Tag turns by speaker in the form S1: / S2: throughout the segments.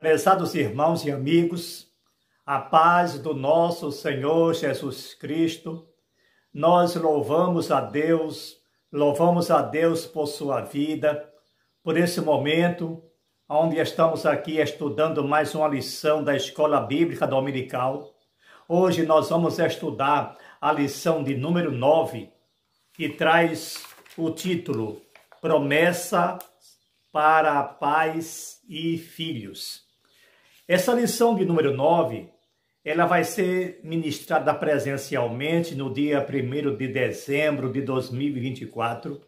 S1: Prezados irmãos e amigos, a paz do nosso Senhor Jesus Cristo, nós louvamos a Deus por sua vida, por esse momento onde estamos aqui estudando mais uma lição da Escola Bíblica Dominical. Hoje nós vamos estudar a lição de número 9, que traz o título Promessa para pais e filhos. Essa lição de número 9, ela vai ser ministrada presencialmente no dia 1º de dezembro de 2024.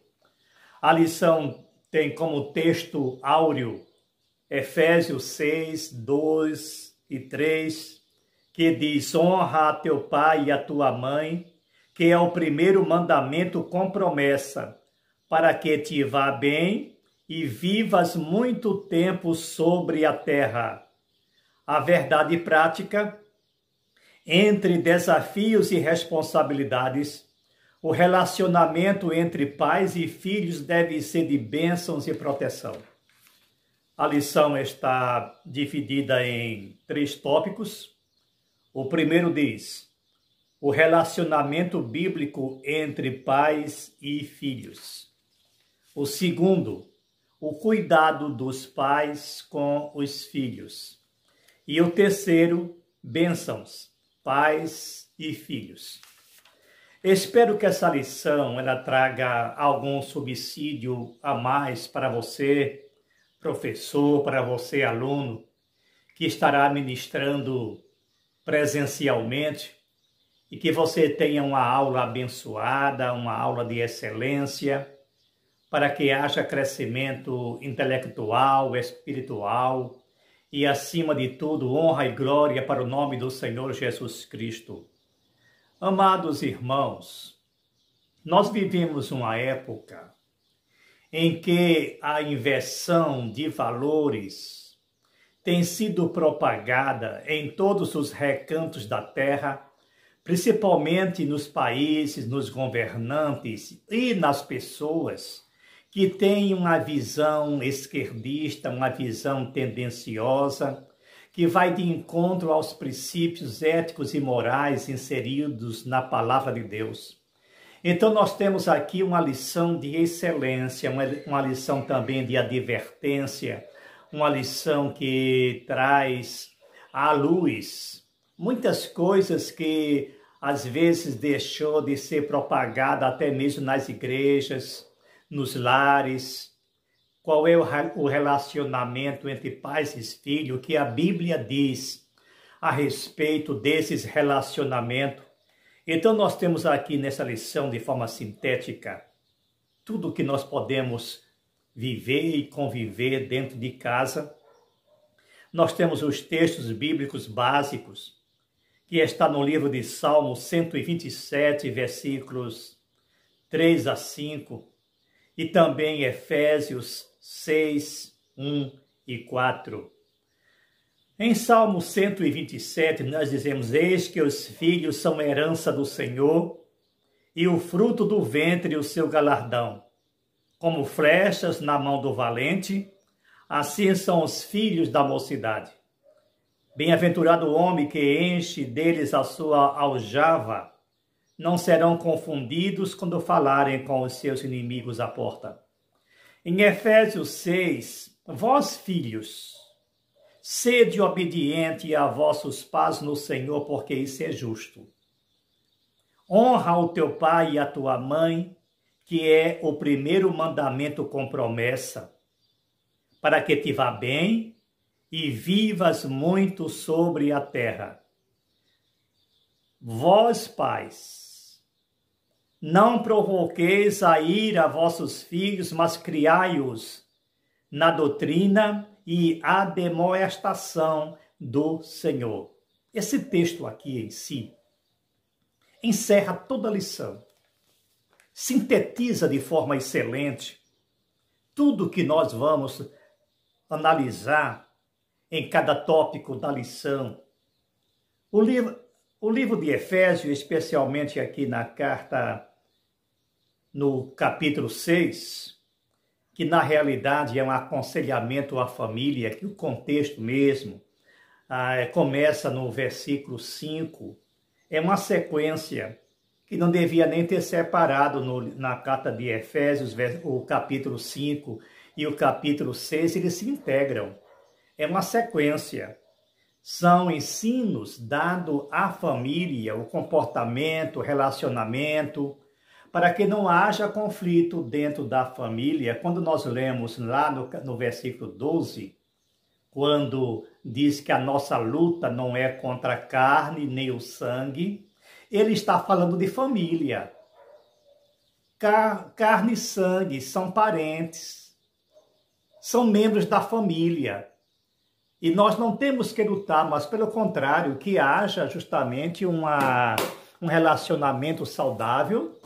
S1: A lição tem como texto áureo Efésios 6, 2 e 3, que diz: honra a teu pai e a tua mãe, que é o primeiro mandamento com promessa, para que te vá bem e vivas muito tempo sobre a terra. A verdade prática: entre desafios e responsabilidades, o relacionamento entre pais e filhos deve ser de bênçãos e proteção. A lição está dividida em 3 tópicos. O primeiro diz: o relacionamento bíblico entre pais e filhos. O segundo, o cuidado dos pais com os filhos. E o terceiro, bênçãos, pais e filhos. Espero que essa lição ela traga algum subsídio a mais para você, professor, para você, aluno, que estará ministrando presencialmente, e que você tenha uma aula abençoada, uma aula de excelência, para que haja crescimento intelectual, espiritual, e, acima de tudo, honra e glória para o nome do Senhor Jesus Cristo. Amados irmãos, nós vivemos uma época em que a inversão de valores tem sido propagada em todos os recantos da terra, principalmente nos países, nos governantes e nas pessoas que tem uma visão esquerdista, uma visão tendenciosa, que vai de encontro aos princípios éticos e morais inseridos na palavra de Deus. Então nós temos aqui uma lição de excelência, uma lição também de advertência, uma lição que traz à luz muitas coisas que às vezes deixou de ser propagada até mesmo nas igrejas, nos lares. Qual é o relacionamento entre pais e filhos, que a Bíblia diz a respeito desses relacionamentos. Então nós temos aqui nessa lição, de forma sintética, tudo que nós podemos viver e conviver dentro de casa. Nós temos os textos bíblicos básicos, que está no livro de Salmo 127, versículos 3 a 5, e também Efésios 6, 1 e 4. Em Salmo 127, nós dizemos: eis que os filhos são herança do Senhor, e o fruto do ventre o seu galardão. Como flechas na mão do valente, assim são os filhos da mocidade. Bem-aventurado o homem que enche deles a sua aljava, não serão confundidos quando falarem com os seus inimigos à porta. Em Efésios 6, vós filhos, sede obediente a vossos pais no Senhor, porque isso é justo. Honra o teu pai e a tua mãe, que é o primeiro mandamento com promessa, para que te vá bem e vivas muito sobre a terra. Vós, pais, não provoqueis a ira a vossos filhos, mas criai-os na doutrina e admoestação do Senhor. Esse texto aqui em si encerra toda a lição, sintetiza de forma excelente tudo que nós vamos analisar em cada tópico da lição. O livro de Efésios, especialmente aqui na carta, no capítulo 6, que na realidade é um aconselhamento à família, que o contexto mesmo começa no versículo 5, é uma sequência que não devia nem ter separado na carta de Efésios, o capítulo 5 e o capítulo 6, eles se integram. É uma sequência. São ensinos dados à família, o comportamento, o relacionamento, para que não haja conflito dentro da família. Quando nós lemos lá no versículo 12, quando diz que a nossa luta não é contra a carne nem o sangue, ele está falando de família. Carne e sangue são parentes, são membros da família. E nós não temos que lutar, mas pelo contrário, que haja justamente um relacionamento saudável,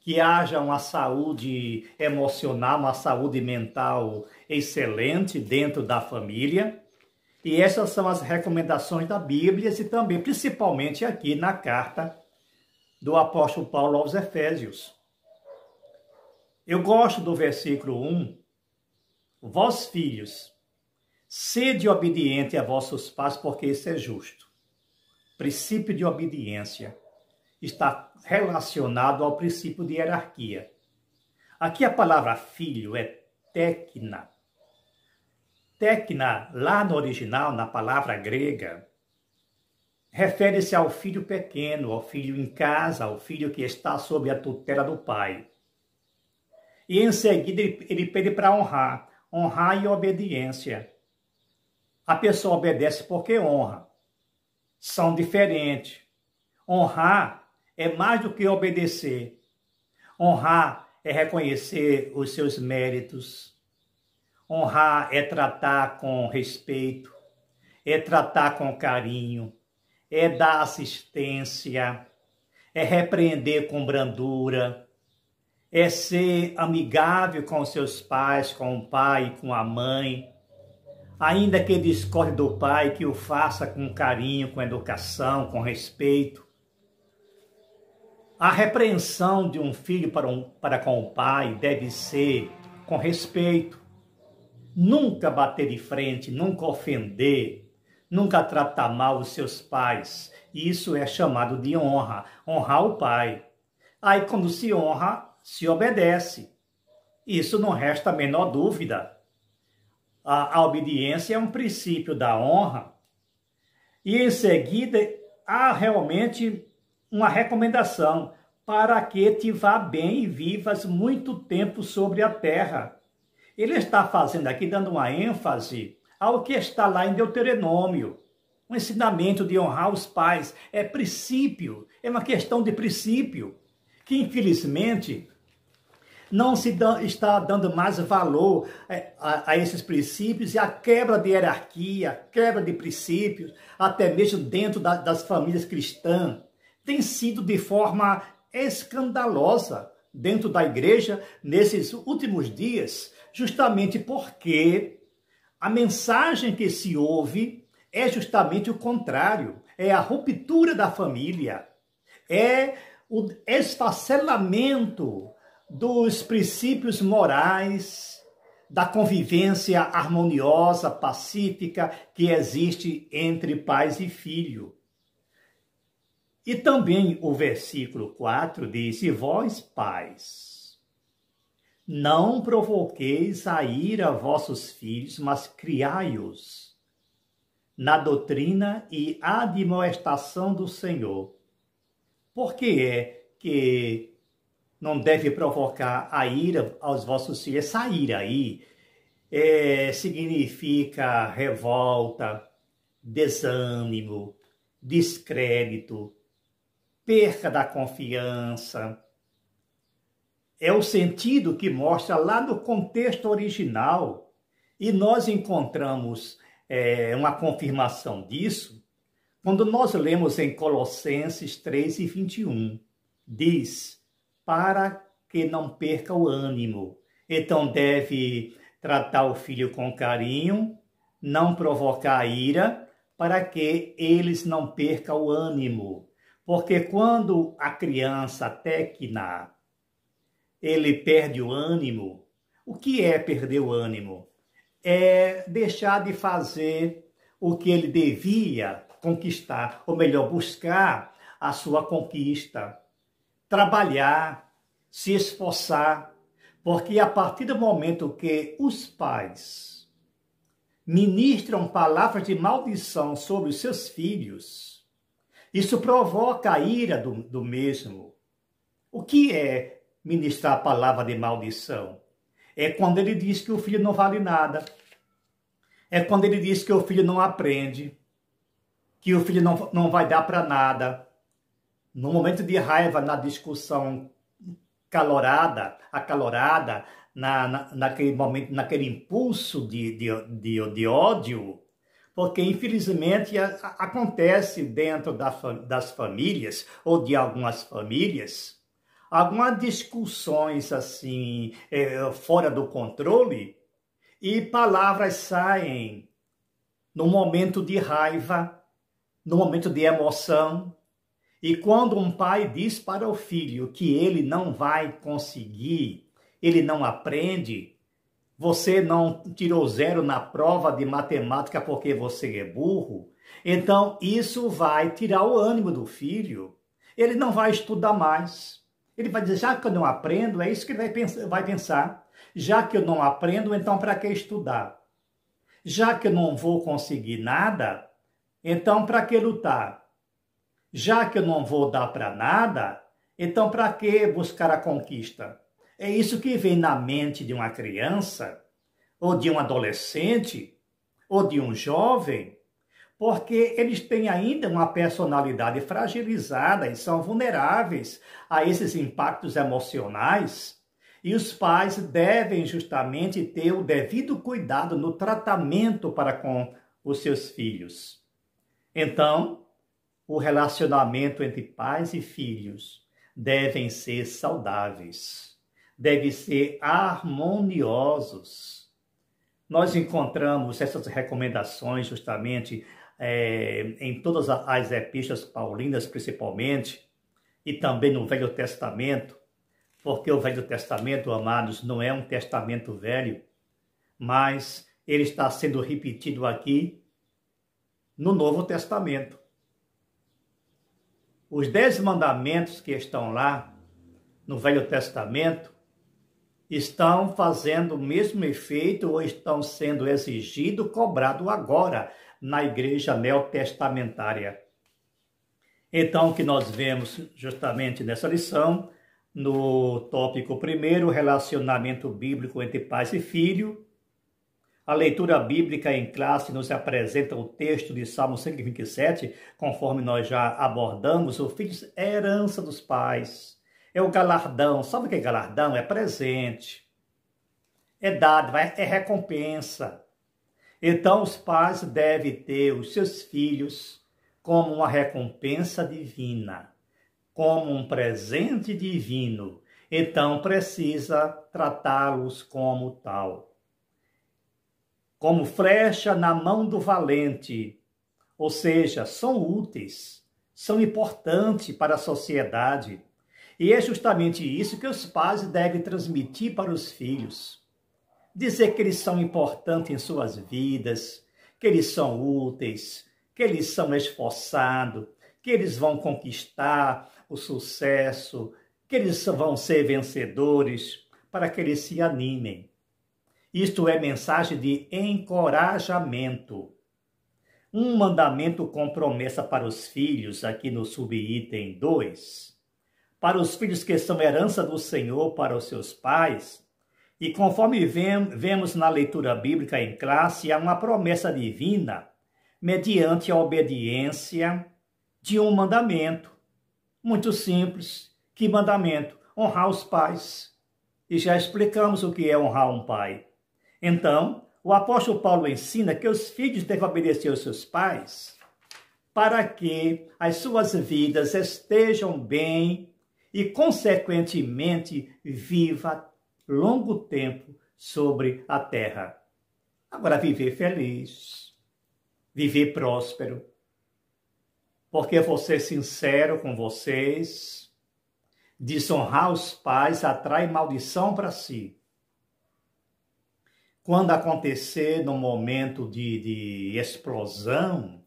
S1: que haja uma saúde emocional, uma saúde mental excelente dentro da família. E essas são as recomendações da Bíblia e também, principalmente aqui na carta do apóstolo Paulo aos Efésios. Eu gosto do versículo 1. Vós, filhos, sede obediente a vossos pais, porque isso é justo. Princípio de obediência está relacionado ao princípio de hierarquia. Aqui a palavra filho é tekna. Tekna, lá no original, na palavra grega, refere-se ao filho pequeno, ao filho em casa, ao filho que está sob a tutela do pai. E em seguida ele pede para honrar e obediência. A pessoa obedece porque honra. São diferentes. Honrar é mais do que obedecer. Honrar é reconhecer os seus méritos. Honrar é tratar com respeito, é tratar com carinho, é dar assistência, é repreender com brandura, é ser amigável com os seus pais, com o pai e com a mãe. Ainda que discorde do pai, que o faça com carinho, com educação, com respeito. A repreensão de um filho para com o pai deve ser com respeito. Nunca bater de frente, nunca ofender, nunca tratar mal os seus pais. Isso é chamado de honra, honrar o pai. Aí quando se honra, se obedece. Isso não resta a menor dúvida. A obediência é um princípio da honra. E em seguida, há realmente uma recomendação para que te vá bem e vivas muito tempo sobre a terra. Ele está fazendo aqui, dando uma ênfase ao que está lá em Deuteronômio. O ensinamento de honrar os pais é princípio, é uma questão de princípio, que infelizmente não se está dando mais valor a esses princípios e a quebra de hierarquia, quebra de princípios, até mesmo dentro das famílias cristãs, tem sido de forma escandalosa dentro da igreja nesses últimos dias, justamente porque a mensagem que se ouve é justamente o contrário, é a ruptura da família, é o esfacelamento dos princípios morais, da convivência harmoniosa, pacífica que existe entre pais e filho. E também o versículo 4 diz: e vós, pais, não provoqueis a ira a vossos filhos, mas criai-os na doutrina e admoestação do Senhor. Por que é que não deve provocar a ira aos vossos filhos? Essa ira aí significa revolta, desânimo, descrédito, perca da confiança. É o sentido que mostra lá no contexto original. E nós encontramos uma confirmação disso quando nós lemos em Colossenses 3:21. Diz: para que não perca o ânimo. Então deve tratar o filho com carinho, não provocar ira, para que eles não percam o ânimo. Porque quando a criança tekna, ele perde o O que é perder o ânimo? É deixar de fazer o que ele devia conquistar, ou melhor, buscar a sua conquista, trabalhar, se esforçar, porque a partir do momento que os pais ministram palavras de maldição sobre os seus filhos, isso provoca a ira do mesmo. O que é ministrar a palavra de maldição? É quando ele diz que o filho não vale nada. É quando ele diz que o filho não aprende, que o filho não vai dar para nada. No momento de raiva, na discussão acalorada, naquele momento, naquele impulso de ódio, porque infelizmente acontece dentro das famílias, ou de algumas famílias, algumas discussões assim, fora do controle, e palavras saem no momento de raiva, no momento de emoção. E quando um pai diz para o filho que ele não vai conseguir, ele não aprende, você não tirou 0 na prova de matemática porque você é burro, então isso vai tirar o ânimo do filho. Ele não vai estudar mais. Ele vai dizer, já que eu não aprendo, é isso que ele vai pensar. Já que eu não aprendo, então para que estudar? Já que eu não vou conseguir nada, então para que lutar? Já que eu não vou dar para nada, então para que buscar a conquista? É isso que vem na mente de uma criança, ou de um adolescente, ou de um jovem, porque eles têm ainda uma personalidade fragilizada e são vulneráveis a esses impactos emocionais. E os pais devem justamente ter o devido cuidado no tratamento para com os seus filhos. Então, o relacionamento entre pais e filhos devem ser saudáveis, devem ser harmoniosos. Nós encontramos essas recomendações justamente em todas as epístolas paulinas, principalmente, e também no Velho Testamento, porque o Velho Testamento, amados, não é um testamento velho, mas ele está sendo repetido aqui no Novo Testamento. Os 10 mandamentos que estão lá no Velho Testamento estão fazendo o mesmo efeito ou estão sendo exigido, cobrado agora na igreja neotestamentária. Então, o que nós vemos justamente nessa lição, no tópico 1, relacionamento bíblico entre pais e filho, a leitura bíblica em classe nos apresenta o texto de Salmo 127, conforme nós já abordamos, o filho é herança dos pais, é o galardão. Sabe o que é galardão? É presente, é dádiva, é recompensa. Então os pais devem ter os seus filhos como uma recompensa divina, como um presente divino. Então precisa tratá-los como tal. Como flecha na mão do valente, ou seja, são úteis, são importantes para a sociedade. E é justamente isso que os pais devem transmitir para os filhos. Dizer que eles são importantes em suas vidas, que eles são úteis, que eles são esforçados, que eles vão conquistar o sucesso, que eles vão ser vencedores, para que eles se animem. Isto é mensagem de encorajamento. Um mandamento com promessa para os filhos, aqui no subitem 2. Para os filhos que são herança do Senhor para os seus pais. E conforme vemos na leitura bíblica em classe, há uma promessa divina, mediante a obediência de um mandamento. Muito simples. Que mandamento? Honrar os pais. E já explicamos o que é honrar um pai. Então, o apóstolo Paulo ensina que os filhos devem obedecer aos seus pais para que as suas vidas estejam bem e, consequentemente, viva longo tempo sobre a terra. Agora, viver feliz, viver próspero, porque vou ser sincero com vocês, desonrar os pais atrai maldição para si. Quando acontecer no momento de explosão,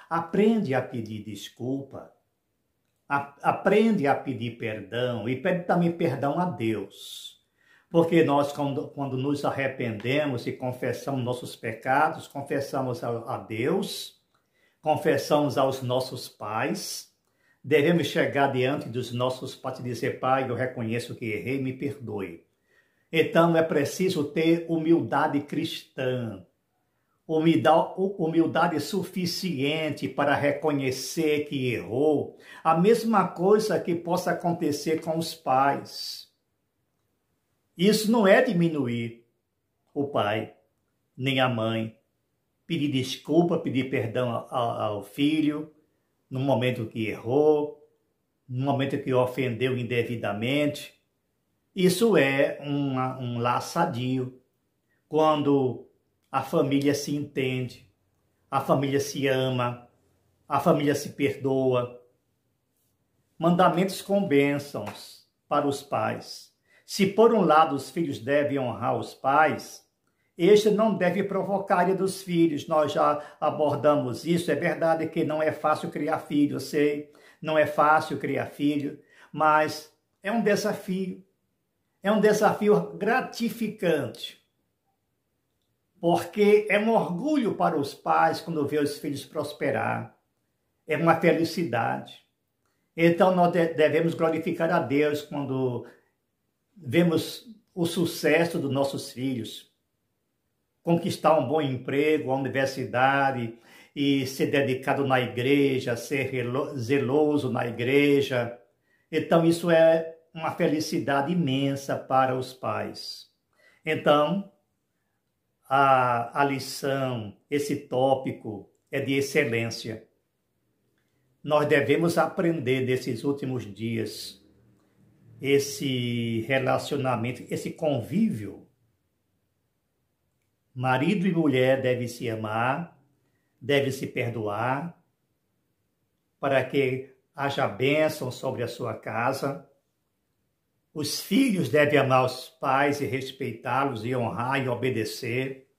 S1: aprende a pedir desculpa, aprende a pedir perdão e pede também perdão a Deus. Porque nós, quando nos arrependemos e confessamos nossos pecados, confessamos a Deus, confessamos aos nossos pais, devemos chegar diante dos nossos pais e dizer: Pai, eu reconheço que errei, me perdoe. Então é preciso ter humildade cristã, humildade suficiente para reconhecer que errou. A mesma coisa que possa acontecer com os pais. Isso não é diminuir o pai, nem a mãe. Pedir desculpa, pedir perdão ao filho, no momento que errou, no momento que ofendeu indevidamente. Isso é um lar sadio, quando a família se entende, a família se ama, a família se perdoa. Mandamentos com bênçãos para os pais. Se por um lado os filhos devem honrar os pais, este não deve provocar a ira dos filhos. Nós já abordamos isso. É verdade que não é fácil criar filho, eu sei, não é fácil criar filho, mas é um desafio. É um desafio gratificante, porque é um orgulho para os pais quando vê os filhos prosperar. É uma felicidade. Então nós devemos glorificar a Deus quando vemos o sucesso dos nossos filhos. Conquistar um bom emprego, a universidade, e ser dedicado na igreja, ser zeloso na igreja. Então isso é uma felicidade imensa para os pais. Então, a lição, esse tópico é de excelência. Nós devemos aprender desses últimos dias esse relacionamento, esse convívio. Marido e mulher devem se amar, devem se perdoar, para que haja bênção sobre a sua casa. Os filhos devem amar os pais e respeitá-los e honrar e obedecer.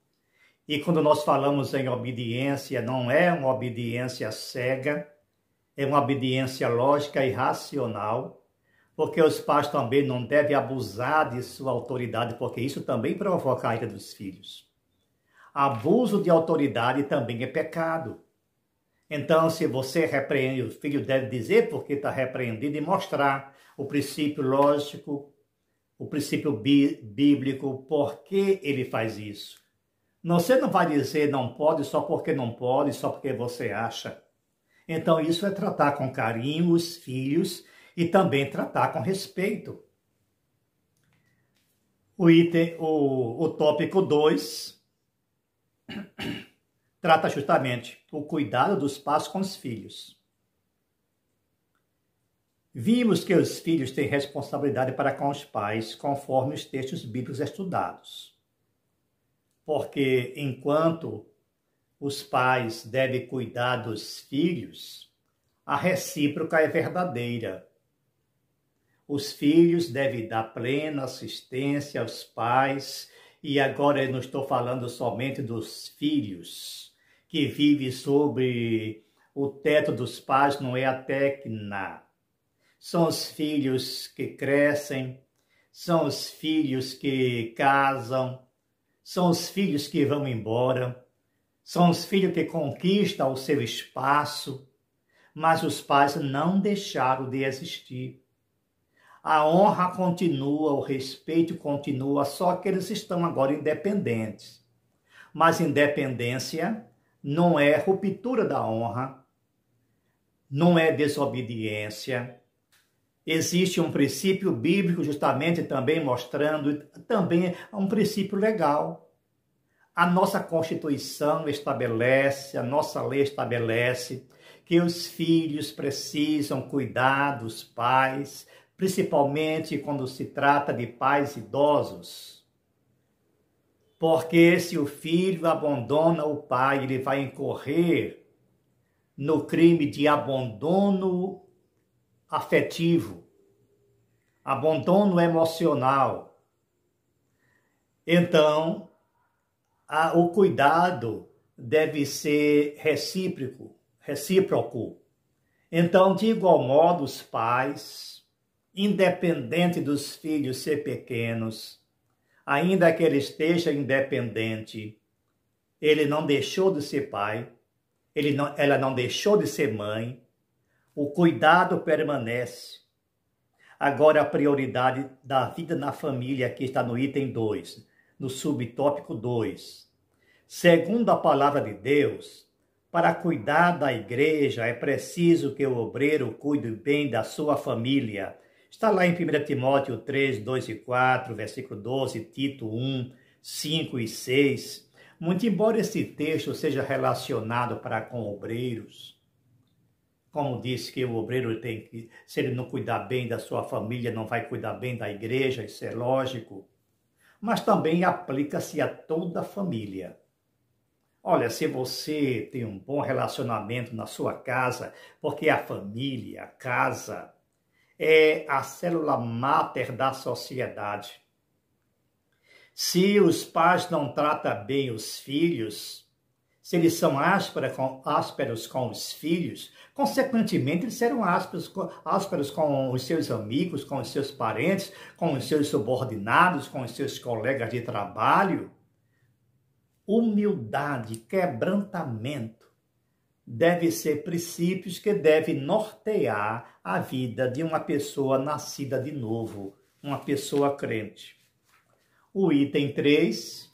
S1: E quando nós falamos em obediência, não é uma obediência cega, é uma obediência lógica e racional, porque os pais também não devem abusar de sua autoridade, porque isso também provoca a ira dos filhos. Abuso de autoridade também é pecado. Então, se você repreende, o filho deve dizer porque está repreendido e mostrar o princípio lógico, o princípio bíblico, por que ele faz isso. Você não vai dizer não pode só porque não pode, só porque você acha. Então isso é tratar com carinho os filhos e também tratar com respeito. O tópico 2 trata justamente o cuidado dos pais com os filhos. Vimos que os filhos têm responsabilidade para com os pais, conforme os textos bíblicos estudados. Porque enquanto os pais devem cuidar dos filhos, a recíproca é verdadeira. Os filhos devem dar plena assistência aos pais, e agora eu não estou falando somente dos filhos que vivem sobre o teto dos pais, não é a tecna. São os filhos que crescem, são os filhos que casam, são os filhos que vão embora, são os filhos que conquistam o seu espaço, mas os pais não deixaram de existir. A honra continua, o respeito continua, só que eles estão agora independentes. Mas independência não é ruptura da honra, não é desobediência. Existe um princípio bíblico justamente também mostrando, também um princípio legal. A nossa Constituição estabelece, a nossa lei estabelece que os filhos precisam cuidar dos pais, principalmente quando se trata de pais idosos. Porque se o filho abandona o pai, ele vai incorrer no crime de abandono afetivo, abandono emocional. Então, o cuidado deve ser recíproco. Então, de igual modo, os pais, independente dos filhos ser pequenos, ainda que ele esteja independente, ele não deixou de ser pai, ela não deixou de ser mãe, o cuidado permanece. Agora, a prioridade da vida na família, aqui está no item 2, no subtópico 2. Segundo a palavra de Deus, para cuidar da igreja é preciso que o obreiro cuide bem da sua família. Está lá em 1 Timóteo 3, 2 e 4, versículo 12, Tito 1, 5 e 6. Muito embora esse texto seja relacionado para com obreiros, como disse que o obreiro tem que, se ele não cuidar bem da sua família, não vai cuidar bem da igreja, isso é lógico. Mas também aplica-se a toda a família. Olha, se você tem um bom relacionamento na sua casa, porque a família, a casa, é a célula máter da sociedade. Se os pais não tratam bem os filhos, se eles são ásperos com os filhos, consequentemente eles serão ásperos com os seus amigos, com os seus parentes, com os seus subordinados, com os seus colegas de trabalho. Humildade, quebrantamento, deve ser princípios que devem nortear a vida de uma pessoa nascida de novo, uma pessoa crente. O item 3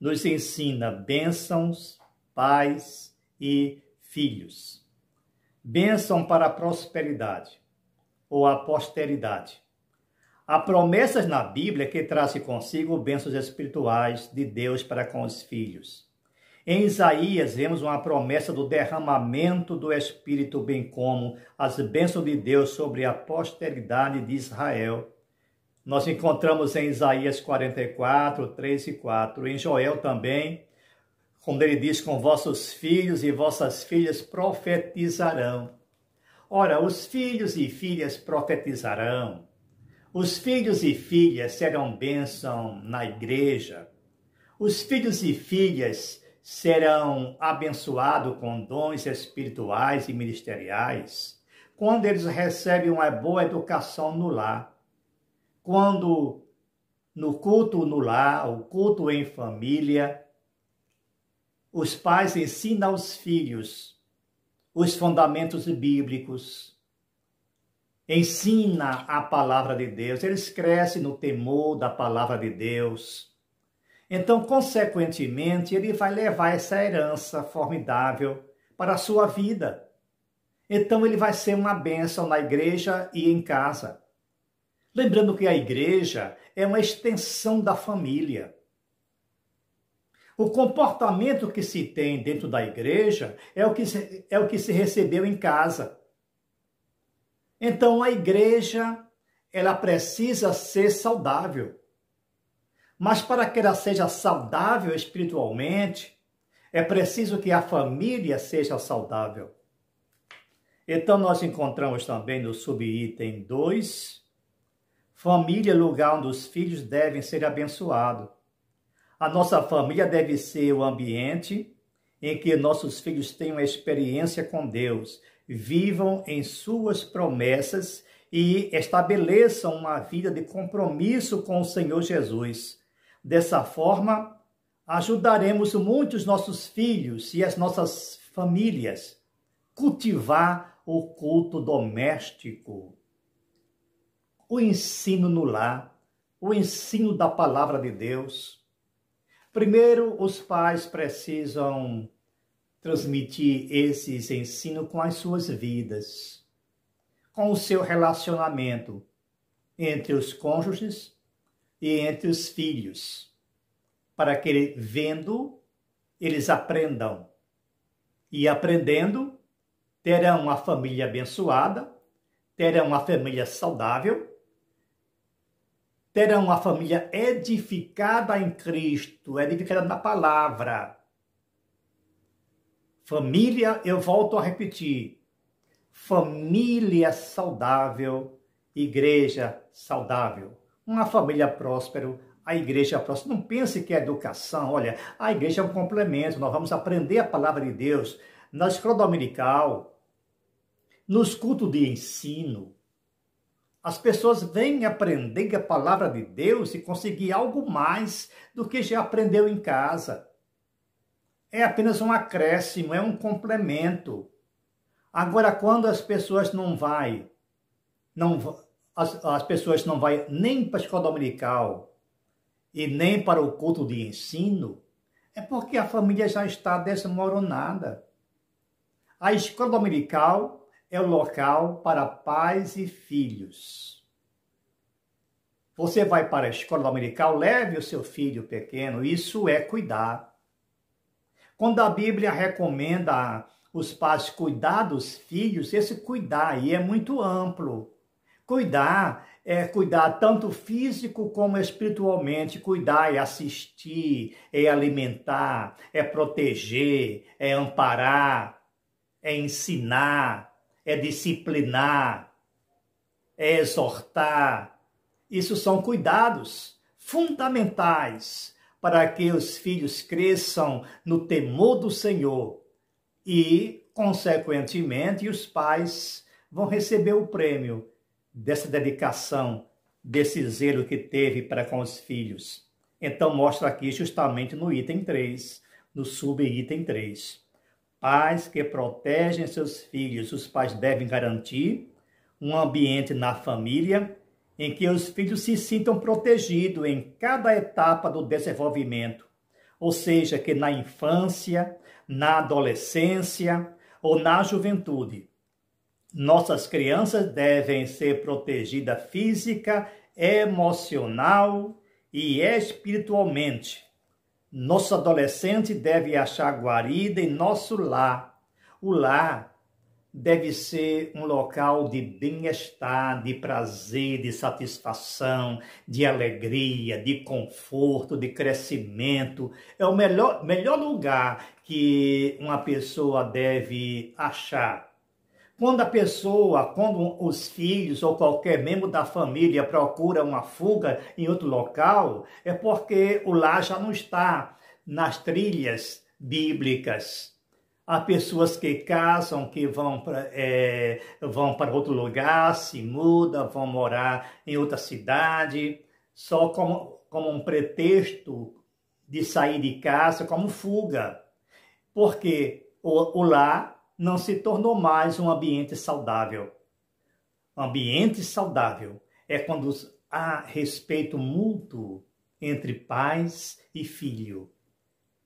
S1: nos ensina bênçãos, pais e filhos. Bênção para a prosperidade ou a posteridade. Há promessas na Bíblia que trazem consigo bênçãos espirituais de Deus para com os filhos. Em Isaías, vemos uma promessa do derramamento do Espírito, bem como as bênçãos de Deus sobre a posteridade de Israel. Nós encontramos em Isaías 44, 3 e 4. Em Joel também, quando ele diz: com vossos filhos e vossas filhas profetizarão. Ora, os filhos e filhas profetizarão. Os filhos e filhas serão bênção na igreja. Os filhos e filhas serão abençoados com dons espirituais e ministeriais quando eles recebem uma boa educação no lar. Quando no culto no lar, o culto em família, os pais ensinam aos filhos os fundamentos bíblicos, ensina a palavra de Deus, eles crescem no temor da palavra de Deus. Então, consequentemente, ele vai levar essa herança formidável para a sua vida. Então, ele vai ser uma bênção na igreja e em casa. Lembrando que a igreja é uma extensão da família. O comportamento que se tem dentro da igreja é o que se recebeu em casa. Então, a igreja, ela precisa ser saudável. Mas para que ela seja saudável espiritualmente, é preciso que a família seja saudável. Então, nós encontramos também no subitem 2, família, lugar onde os filhos devem ser abençoados. A nossa família deve ser o ambiente em que nossos filhos tenham experiência com Deus, vivam em suas promessas e estabeleçam uma vida de compromisso com o Senhor Jesus. Dessa forma, ajudaremos muitos nossos filhos e as nossas famílias cultivar o culto doméstico, o ensino no lar, o ensino da palavra de Deus. Primeiro, os pais precisam transmitir esses ensinos com as suas vidas, com o seu relacionamento entre os cônjuges e entre os filhos, para que, vendo, eles aprendam. E aprendendo, terão uma família abençoada, terão uma família saudável, terão uma família edificada em Cristo, edificada na palavra. Família, eu volto a repetir, família saudável, igreja saudável. Uma família próspera a igreja próxima. Não pense que é educação. Olha, a igreja é um complemento. Nós vamos aprender a palavra de Deus na escola dominical, nos cultos de ensino. As pessoas vêm aprender a palavra de Deus e conseguir algo mais do que já aprendeu em casa. É apenas um acréscimo, é um complemento. Agora, quando as pessoas as pessoas não vão nem para a escola dominical e nem para o culto de ensino, é porque a família já está desmoronada. A escola dominical é o local para pais e filhos. Você vai para a escola dominical, leve o seu filho pequeno, isso é cuidar. Quando a Bíblia recomenda os pais cuidar dos filhos, esse cuidar aí é muito amplo. Cuidar é cuidar tanto físico como espiritualmente. Cuidar é assistir, é alimentar, é proteger, é amparar, é ensinar, é disciplinar, é exortar. Isso são cuidados fundamentais para que os filhos cresçam no temor do Senhor e, consequentemente, os pais vão receber o prêmio dessa dedicação, desse zelo que teve para com os filhos. Então, mostra aqui justamente no item 3, no subitem 3. Pais que protegem seus filhos. Os pais devem garantir um ambiente na família em que os filhos se sintam protegidos em cada etapa do desenvolvimento, ou seja, que na infância, na adolescência ou na juventude. Nossas crianças devem ser protegidas física, emocional e espiritualmente. Nosso adolescente deve achar guarida em nosso lar. O lar deve ser um local de bem-estar, de prazer, de satisfação, de alegria, de conforto, de crescimento. É o melhor lugar que uma pessoa deve achar. Quando os filhos ou qualquer membro da família procura uma fuga em outro local, é porque o lar já não está nas trilhas bíblicas. Há pessoas que casam, que vão para outro lugar, se mudam, vão morar em outra cidade, só como um pretexto de sair de casa, como fuga. Porque o lar não se tornou mais um ambiente saudável. Ambiente saudável é quando há respeito mútuo entre pais e filho.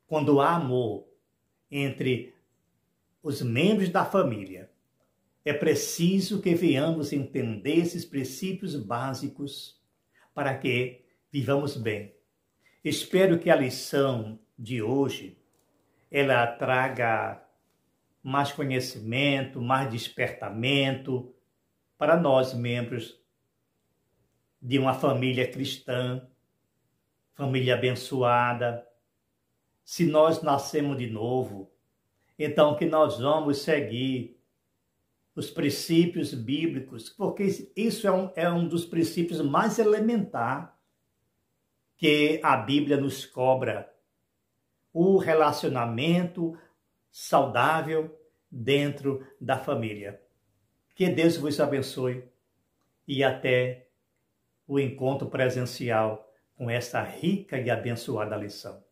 S1: Quando há amor entre os membros da família. É preciso que venhamos entender esses princípios básicos para que vivamos bem. Espero que a lição de hoje ela traga mais conhecimento, mais despertamento para nós, membros de uma família cristã, família abençoada. Se nós nascemos de novo, então que nós vamos seguir os princípios bíblicos, porque isso é um dos princípios mais elementares que a Bíblia nos cobra. O relacionamento saudável dentro da família. Que Deus vos abençoe e até o encontro presencial com essa rica e abençoada lição.